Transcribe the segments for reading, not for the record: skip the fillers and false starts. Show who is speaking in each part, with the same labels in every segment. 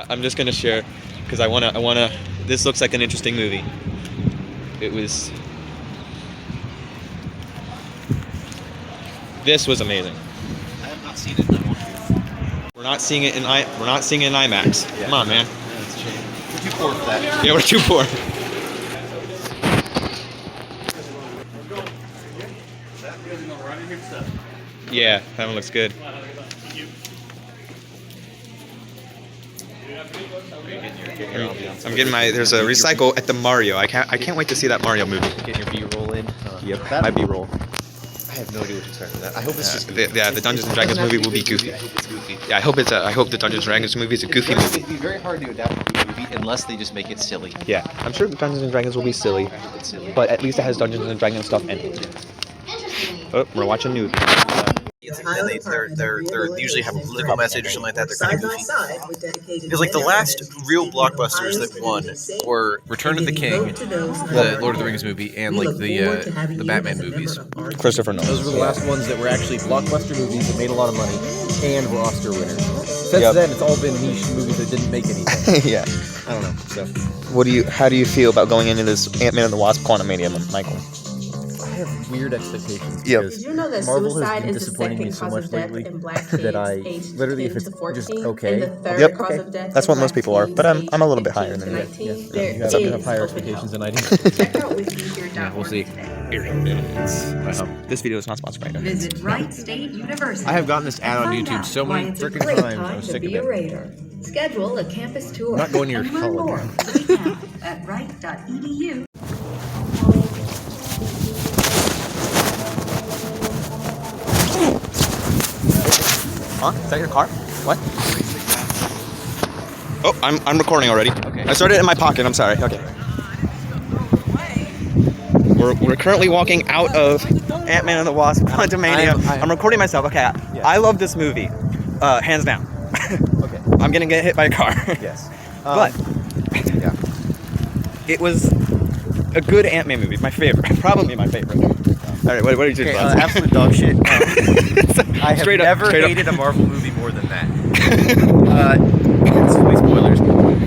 Speaker 1: I'm just gonna share because I wanna. This looks like an interesting movie. This was amazing.
Speaker 2: I have not seen it. And I want to.
Speaker 1: We're not seeing it in IMAX.
Speaker 2: Yeah.
Speaker 1: Come on, man.
Speaker 2: Yeah, that's a shame. We're too poor for that.
Speaker 1: Yeah, we're too poor. Yeah, that one looks good. I'm getting my. There's a recycle at the Mario. I can't wait to see that Mario movie.
Speaker 2: Getting your B-roll in.
Speaker 1: Yep,
Speaker 2: That
Speaker 1: my B-roll.
Speaker 2: I have no idea what to expect from that. I hope it's just
Speaker 1: The Dungeons and Dragons movie will be goofy.
Speaker 2: I hope it's goofy.
Speaker 1: Yeah, I hope the Dungeons and Dragons movie is a goofy movie.
Speaker 2: It'd be very hard to adapt to a movie unless they just make it silly.
Speaker 1: Yeah, I'm sure Dungeons and Dragons will be silly,
Speaker 2: I hope it's silly.
Speaker 1: but at least it has Dungeons and Dragons stuff in it. Oh, we're watching news.
Speaker 2: And they usually have a political message or something like that. They're kind of goofy. Because like the last real blockbusters that won were Return of the King, the Lord of the Rings movie, and like the Batman movies.
Speaker 1: Christopher Nolan.
Speaker 3: Those were the last ones that were actually blockbuster movies that made a lot of money and were Oscar winners. Since
Speaker 1: Yep.
Speaker 3: then, it's all been niche movies that didn't make anything.
Speaker 1: Yeah.
Speaker 3: I don't know. So
Speaker 1: How do you feel about going into this Ant-Man and the Wasp Quantumania, Michael?
Speaker 3: I have weird expectations
Speaker 1: Yep.
Speaker 3: because
Speaker 4: Did you know that
Speaker 3: Marvel
Speaker 4: suicide
Speaker 3: has been
Speaker 4: is the
Speaker 3: disappointing me
Speaker 4: second
Speaker 3: so
Speaker 4: cause
Speaker 3: much
Speaker 4: of death
Speaker 3: lately
Speaker 4: in black
Speaker 3: that I
Speaker 4: kids aged
Speaker 3: literally, if
Speaker 4: 10
Speaker 3: it's
Speaker 4: to 14,
Speaker 3: just okay,
Speaker 4: and the third
Speaker 1: Yep.
Speaker 4: cause of death
Speaker 1: That's
Speaker 4: in
Speaker 1: what most
Speaker 4: black
Speaker 1: people are,
Speaker 4: teens
Speaker 1: but I'm
Speaker 4: aged
Speaker 1: a little bit
Speaker 4: 15
Speaker 1: higher
Speaker 4: to
Speaker 1: than that.
Speaker 4: 19.
Speaker 3: you
Speaker 4: There
Speaker 3: have
Speaker 4: is
Speaker 3: higher
Speaker 4: open
Speaker 3: expectations than
Speaker 4: help.
Speaker 3: I do.
Speaker 4: Check out withmehere.org
Speaker 3: We'll see.
Speaker 4: today.
Speaker 1: This video is not sponsored by Dungeons.
Speaker 5: Visit Wright State University.
Speaker 3: I have gotten this ad on
Speaker 5: Find
Speaker 3: YouTube
Speaker 5: out
Speaker 3: so
Speaker 5: why
Speaker 3: many
Speaker 5: it's a
Speaker 3: freaking
Speaker 5: great
Speaker 3: times.
Speaker 5: time
Speaker 3: I'm
Speaker 5: to
Speaker 3: sick
Speaker 5: be
Speaker 3: of
Speaker 5: a
Speaker 3: it.
Speaker 5: Raider. Schedule a campus tour.
Speaker 3: I'm not going to your
Speaker 5: and learn
Speaker 3: college.
Speaker 5: more right now at wright.edu.
Speaker 1: Huh? Is that your car? What? Oh, I'm recording already.
Speaker 2: Okay.
Speaker 1: I started it in my pocket. I'm sorry. Okay. We're currently walking out of Ant-Man and the Wasp Quantumania. I'm recording myself. Okay. I love this movie. Hands down.
Speaker 3: Okay.
Speaker 1: I'm gonna get hit by a car.
Speaker 3: Yes.
Speaker 1: But
Speaker 3: Yeah.
Speaker 1: it was a good Ant-Man movie. My favorite. Probably my favorite. All right. What are you doing?
Speaker 2: Okay, absolute dog shit. I have
Speaker 1: Straight up,
Speaker 2: never
Speaker 1: straight up.
Speaker 2: hated a Marvel movie more than that. This is spoilers.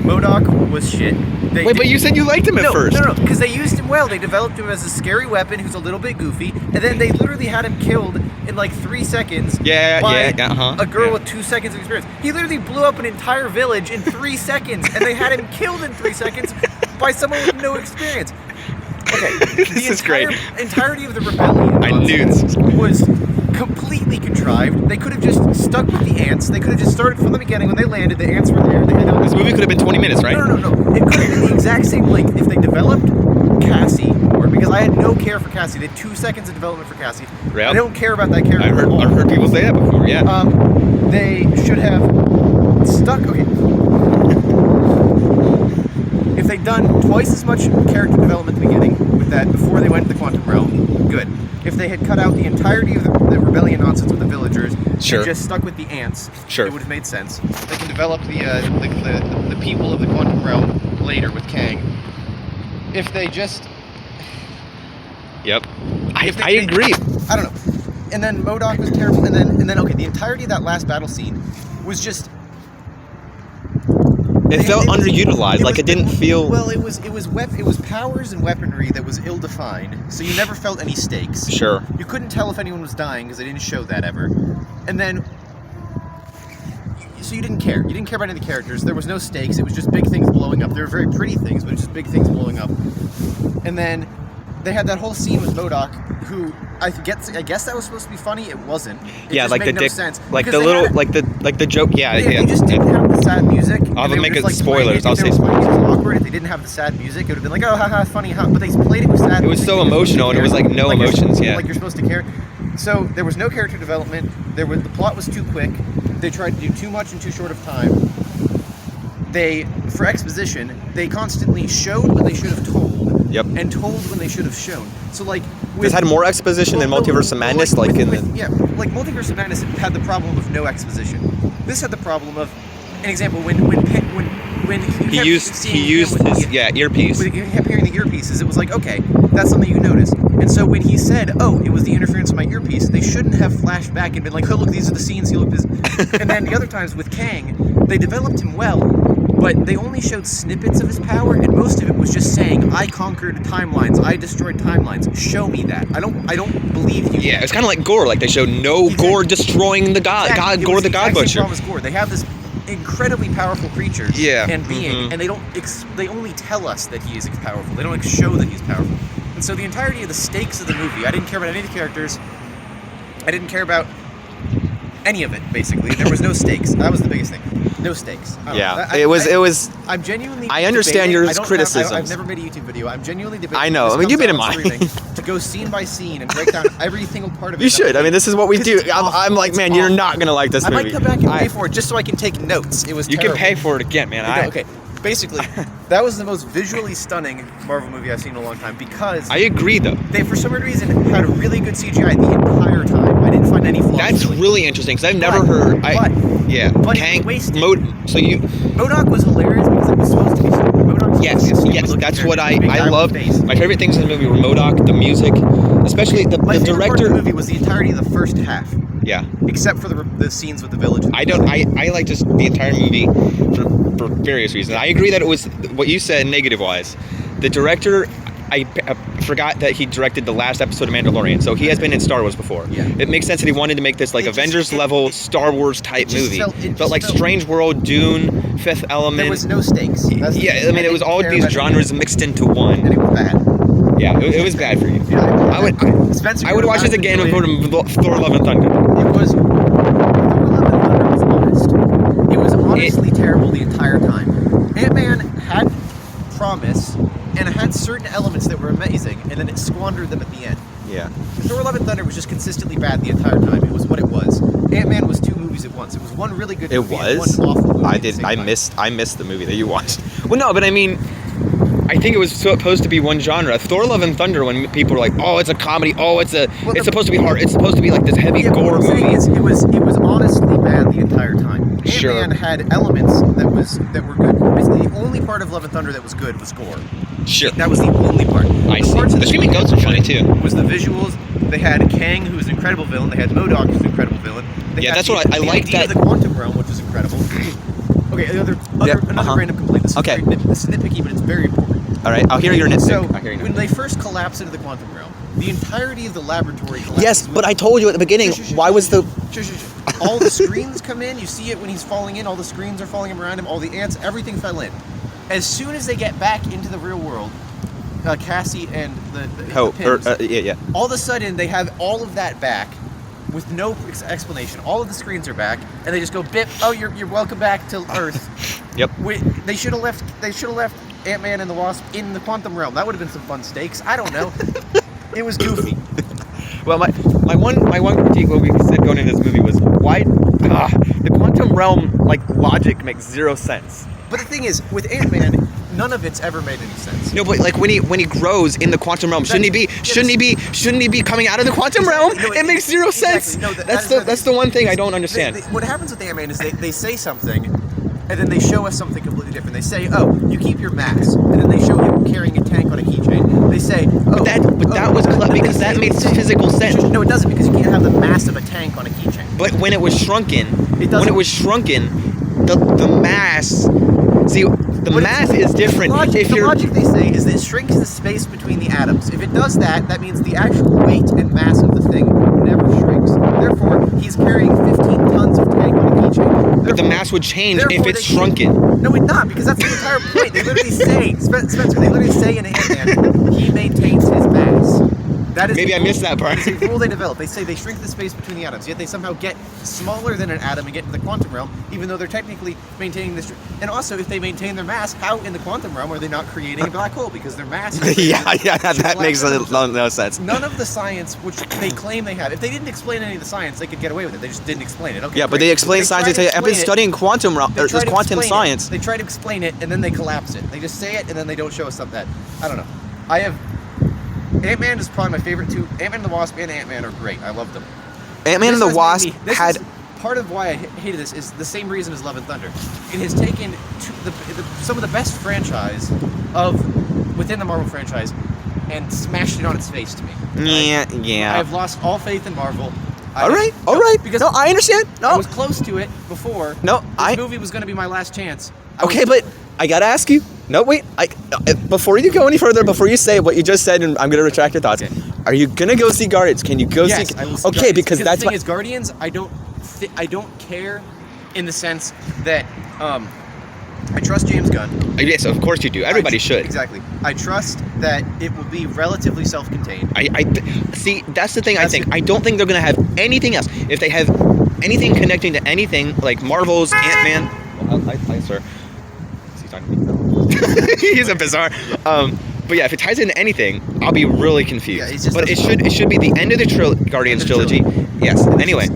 Speaker 2: MODOK was shit.
Speaker 1: Wait, but you said you liked him at first.
Speaker 2: No, because they used him well. They developed him as a scary weapon who's a little bit goofy, and then they literally had him killed in like 3 seconds. by a girl with 2 seconds of experience. He literally blew up an entire village in 3 seconds, and they had him killed in 3 seconds by someone with no experience. Okay,
Speaker 1: This is great.
Speaker 2: Entirety of the rebellion.
Speaker 1: I knew this
Speaker 2: was completely contrived. They could have just stuck with the ants. They could have just started from the beginning when they landed. The ants were there. They had
Speaker 1: This movie could have been 20 minutes, right?
Speaker 2: No. It could have been the exact same length if they developed Cassie more. Because I had no care for Cassie. They had 2 seconds of development for Cassie.
Speaker 1: Yep.
Speaker 2: I don't care about that character.
Speaker 1: I've heard people say that before. Yeah.
Speaker 2: They should have stuck. Okay. If they'd done twice as much character development at the beginning with that before they went to the quantum realm, good. If they had cut out the entirety of the rebellion nonsense with the villagers
Speaker 1: Sure.
Speaker 2: and just stuck with the ants,
Speaker 1: Sure.
Speaker 2: it would have made sense. They can develop the people of the quantum realm later with Kang. If they just
Speaker 1: Yep.
Speaker 2: if
Speaker 1: I agree.
Speaker 2: I don't know. And then MODOK was terrible, and then okay, the entirety of that last battle scene was just
Speaker 1: It felt underutilized. Like it didn't feel.
Speaker 2: well. It was powers and weaponry that was ill-defined, so you never felt any stakes.
Speaker 1: Sure.
Speaker 2: You couldn't tell if anyone was dying because they didn't show that ever. And then, so you didn't care. You didn't care about any of the characters. There was no stakes. It was just big things blowing up. They were very pretty things, but it was just big things blowing up. And then they had that whole scene with MODOK, who I guess that was supposed to be funny. It wasn't. It
Speaker 1: Yeah,
Speaker 2: just
Speaker 1: like
Speaker 2: made
Speaker 1: the
Speaker 2: no
Speaker 1: dick,
Speaker 2: sense.
Speaker 1: like
Speaker 2: Because
Speaker 1: the
Speaker 2: they
Speaker 1: little,
Speaker 2: had-
Speaker 1: like the joke. Yeah,
Speaker 2: If
Speaker 1: yeah.
Speaker 2: they just didn't have the sad music,
Speaker 1: I'll
Speaker 2: and they were
Speaker 1: make
Speaker 2: just,
Speaker 1: it
Speaker 2: like, playing
Speaker 1: spoilers.
Speaker 2: if
Speaker 1: I'll
Speaker 2: they
Speaker 1: say
Speaker 2: were playing it
Speaker 1: spoilers.
Speaker 2: awkward. If they didn't have the sad music, it would have been like, oh, haha, funny, huh? But they played it with sad.
Speaker 1: It was
Speaker 2: music
Speaker 1: so
Speaker 2: because you're supposed to
Speaker 1: emotional, and it was
Speaker 2: care.
Speaker 1: like no
Speaker 2: you're-
Speaker 1: emotions, yeah.
Speaker 2: Like you're supposed to care. So there was no character development. The plot was too quick. They tried to do too much in too short of time. For exposition, they constantly showed what they should have told.
Speaker 1: Yep.
Speaker 2: And told when they should have shown. So like,
Speaker 1: This had more exposition than Multiverse of Madness, like in the.
Speaker 2: yeah, like Multiverse of Madness had the problem of no exposition. This had the problem of, an example, when
Speaker 1: He
Speaker 2: kept
Speaker 1: used
Speaker 2: seeing him with
Speaker 1: his
Speaker 2: the-
Speaker 1: earpiece.
Speaker 2: when he kept hearing the earpieces, it was like, okay, that's something you noticed. And so when he said, oh, it was the interference of my earpiece, they shouldn't have flashed back and been like, oh, look, these are the scenes he looked at. And then the other times with Kang, they developed him well, but they only showed snippets of his power, and most of it was just saying, "I conquered timelines. I destroyed timelines. Show me that." I don't believe you.
Speaker 1: Yeah, it's kind of like Gore. Like they showed no Gore destroying the God,
Speaker 2: Exactly.
Speaker 1: Gore the God Butcher.
Speaker 2: Gore. They have this incredibly powerful creature and being, and they only tell us that he is powerful. They don't show that he's powerful. And so the entirety of the stakes of the movie, I didn't care about any of the characters. I didn't care about any of it, basically. There was no stakes. That was the biggest thing. No stakes.
Speaker 1: It was.
Speaker 2: I'm genuinely.
Speaker 1: I understand your criticisms.
Speaker 2: I've never made a YouTube video. I'm genuinely debating.
Speaker 1: I know. I mean, you've been in mine.
Speaker 2: To go scene by scene and break down every single part of it.
Speaker 1: You should. I mean, this is what we do. I'm like, man, you're not gonna like this movie.
Speaker 2: I might come back and pay for it just so I can take notes. It was.
Speaker 1: You can pay for it again, man.
Speaker 2: Okay. Basically, that was the most visually stunning Marvel movie I've seen in a long time because
Speaker 1: I agree, though.
Speaker 2: They, for some reason, had really good CGI the entire time. I didn't find any flaws.
Speaker 1: That's really interesting because I've never heard.
Speaker 2: But
Speaker 1: Kang,
Speaker 2: it was wasted.
Speaker 1: MODOK
Speaker 2: was hilarious because it was supposed to be stupid.
Speaker 1: Yes, that's what I loved. My favorite things in the movie were MODOK, the music, especially the director.
Speaker 2: Part of the movie was the entirety of the first half.
Speaker 1: Yeah.
Speaker 2: Except for the scenes with the village.
Speaker 1: I like just the entire movie for various reasons. I agree that it was what you said negative-wise. The director, I forgot that he directed the last episode of Mandalorian, so he has been in Star Wars before.
Speaker 2: Yeah.
Speaker 1: It makes sense that he wanted to make this like Avengers-level Star Wars-type movie. It felt like Strange World, Dune, Fifth Element.
Speaker 2: There was no stakes.
Speaker 1: It was all these genres mixed into one.
Speaker 2: And it was bad.
Speaker 1: Yeah, it was bad for you.
Speaker 2: Yeah,
Speaker 1: I would watch this again with Thor: Love and Thunder.
Speaker 2: Thor: Love and Thunder was honest. It was honestly terrible the entire time. Ant-Man had promise and it had certain elements that were amazing, and then it squandered them at the end.
Speaker 1: Yeah.
Speaker 2: Thor: Love and Thunder was just consistently bad the entire time. It was what it was. Ant-Man was two movies at once. It was one really good movie and one awful movie.
Speaker 1: I missed the movie that you watched. Well, no, but I mean, I think it was supposed to be one genre. Thor: Love and Thunder, when people were like, "Oh, it's a comedy. Oh, it's supposed to be hard. It's supposed to be like this heavy gore movie."
Speaker 2: It was honestly bad the entire time.
Speaker 1: Sure.
Speaker 2: Ant-Man had elements that were good. Basically, the only part of Love and Thunder that was good was gore.
Speaker 1: Sure.
Speaker 2: That was the only part.
Speaker 1: I see. The screaming goats were funny too.
Speaker 2: Was the visuals? They had Kang, who was an incredible villain. They had MODOK, who's an incredible villain.
Speaker 1: That's what I like. That
Speaker 2: the quantum realm, which is incredible. Okay, another random complaint. This is nitpicky, but it's very important.
Speaker 1: All right, I'll hear your nitpick.
Speaker 2: So, when they first collapse into the quantum realm, the entirety of the laboratory collapses.
Speaker 1: Yes, but I told you at the beginning, why was the...
Speaker 2: All the screens come in, you see it when he's falling in, all the screens are falling around him, all the ants, everything fell in. As soon as they get back into the real world, Cassie and the Pims, all of a sudden they have all of that back with no explanation. All of the screens are back, and they just go, "Bip! Oh, you're welcome back to Earth."
Speaker 1: Yep.
Speaker 2: They should have left Ant-Man and the Wasp in the quantum realm. That would have been some fun stakes. I don't know. It was goofy.
Speaker 1: Well, my one critique what we said going into this movie was why the quantum realm logic makes zero sense.
Speaker 2: But the thing is, with Ant-Man, none of it's ever made any sense.
Speaker 1: No, but like when he grows in the quantum realm, shouldn't he be coming out of the quantum realm?
Speaker 2: No,
Speaker 1: it makes zero sense.
Speaker 2: No,
Speaker 1: that's the one thing I don't understand.
Speaker 2: What happens with Ant-Man is they say something, and then they show us something completely different. They say, "Oh, you keep your mass," and then they show him carrying a tank on a keychain. They say, "Oh,
Speaker 1: that was clever because that made physical sense."
Speaker 2: No, it doesn't, because you can't have the mass of a tank on a keychain.
Speaker 1: But when it was shrunken, the mass. See, the mass is different.
Speaker 2: The logic they say is that it shrinks the space between the atoms. If it does that, that means the actual weight and mass of the thing never shrinks. Therefore, he's carrying 15 tons of tank on a keychain.
Speaker 1: But the mass would change if it's shrunken.
Speaker 2: No, it's not, because that's the entire point. They literally say, Spencer, they literally say in Ant-Man, he maintains his mass. That is
Speaker 1: Maybe I missed that part.
Speaker 2: It's a rule they develop. They say they shrink the space between the atoms, yet they somehow get smaller than an atom and get into the quantum realm, even though they're technically maintaining this. And also, if they maintain their mass, how in the quantum realm are they not creating a black hole? Because their mass is
Speaker 1: that makes no sense.
Speaker 2: None of the science, which they claim they have, if they didn't explain any of the science, they could get away with it. They just didn't explain it. Okay,
Speaker 1: yeah, but they explain science. They tell you, I've been studying quantum science.
Speaker 2: They try to explain it, and then they collapse it. They just say it, and then they don't show us something. I don't know. Ant-Man is probably my favorite two. Ant-Man and the Wasp and Ant-Man are great. I love them.
Speaker 1: Ant-Man and the Wasp had...
Speaker 2: Part of why I hated this is the same reason as Love and Thunder. It has taken some of the best franchise within the Marvel franchise and smashed it on its face to me.
Speaker 1: Yeah.
Speaker 2: I've lost all faith in Marvel.
Speaker 1: All right. Because I understand.
Speaker 2: I was close to it before.
Speaker 1: No,
Speaker 2: this movie was going to be my last chance.
Speaker 1: Okay, but I gotta ask you. No, wait. Before you go any further, before you say what you just said, and I'm gonna retract your thoughts. Okay. Are you gonna go see Guardians? Can you go
Speaker 3: yes,
Speaker 1: see?
Speaker 3: I will see
Speaker 1: Okay,
Speaker 3: Guardians.
Speaker 1: because that's
Speaker 3: the thing
Speaker 1: what.
Speaker 3: is, Guardians. I don't care, in the sense that
Speaker 2: I trust James Gunn.
Speaker 1: Yes, of course you do. Everybody should.
Speaker 2: Exactly. I trust that it will be relatively self-contained.
Speaker 1: I see. That's the thing. I think. I don't think they're gonna have anything else. If they have anything connecting to anything like Marvel's Ant-Man. Well, hi, sir. Is he talking to me? He's a bizarre. But yeah, if it ties into anything, I'll be really confused.
Speaker 2: Yeah,
Speaker 1: but it should be the end of the Guardians trilogy. Yes. Anyway,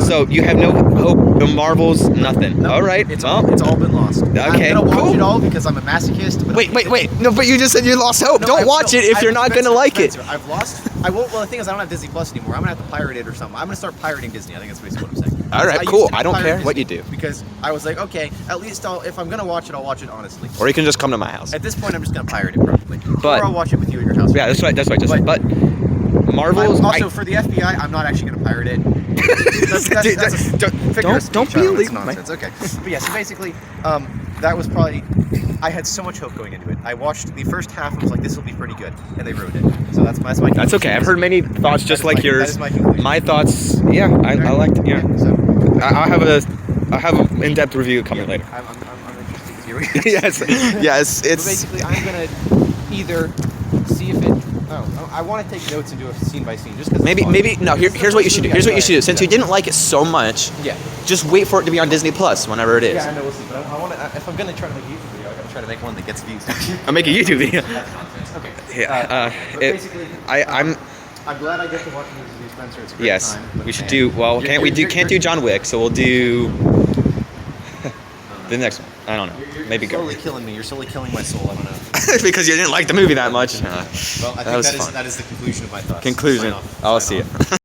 Speaker 1: so you have no hope. No Marvels, nothing.
Speaker 2: No,
Speaker 1: all right.
Speaker 2: It's all been lost.
Speaker 1: Okay.
Speaker 2: I'm gonna watch
Speaker 1: cool.
Speaker 2: it all because I'm a masochist. But
Speaker 1: Wait. No, but you just said you lost hope. Don't watch it if you're not gonna like it.
Speaker 2: I've lost. I won't. Well, the thing is, I don't have Disney Plus anymore. I'm gonna have to pirate it or something. I'm gonna start pirating Disney. I think that's basically what I'm saying.
Speaker 1: All right, cool. I don't care what you do.
Speaker 2: Because I was like, okay, at least if I'm gonna watch it, I'll watch it honestly.
Speaker 1: Or you can just come to my house.
Speaker 2: At this point, I'm just gonna pirate it probably.
Speaker 1: But
Speaker 2: or I'll watch it with you at your house.
Speaker 1: Yeah, that's right. But Marvel's.
Speaker 2: Also, for the FBI, I'm not actually gonna pirate it.
Speaker 1: Don't be illegal.
Speaker 2: Nonsense. Okay, but yeah. So basically, that was probably. I had so much hope going into it. I watched the first half and was like, "This will be pretty good," and they ruined it. So that's my.
Speaker 1: That's okay. I've heard many thoughts just like yours.
Speaker 2: That is my conclusion.
Speaker 1: My thoughts. Yeah, I liked it. Yeah.
Speaker 2: So
Speaker 1: I'll have an in-depth review coming later.
Speaker 2: I'm interested to hear what you
Speaker 1: yes. It's
Speaker 2: basically I'm gonna either see if it. Oh, I want to take notes and do a scene by scene, just because.
Speaker 1: maybe no. Here's what you should do. Here's what you should do. Since you didn't like it so much, just wait for it to be on Disney Plus whenever it is.
Speaker 2: Yeah, I know. We'll see. But I want to. If I'm gonna try to make a YouTube video, I gotta try to make one that gets views.
Speaker 1: I'll make a YouTube video.
Speaker 2: Okay.
Speaker 1: Yeah.
Speaker 2: But basically,
Speaker 1: I'm
Speaker 2: glad I get to watch movies with you, Spencer. It's a great
Speaker 1: Yes,
Speaker 2: time.
Speaker 1: we should do. Well, can't do John Wick, so we'll do the next one. I don't know. Maybe
Speaker 2: You're
Speaker 1: go.
Speaker 2: slowly killing me. You're slowly killing my soul. I don't know.
Speaker 1: Because you didn't like the movie that much.
Speaker 2: Well, I think
Speaker 1: was fun.
Speaker 2: that is the conclusion of my thoughts.
Speaker 1: Conclusion.
Speaker 2: Sign off.
Speaker 1: I'll
Speaker 2: Sign
Speaker 1: see
Speaker 2: off.
Speaker 1: you.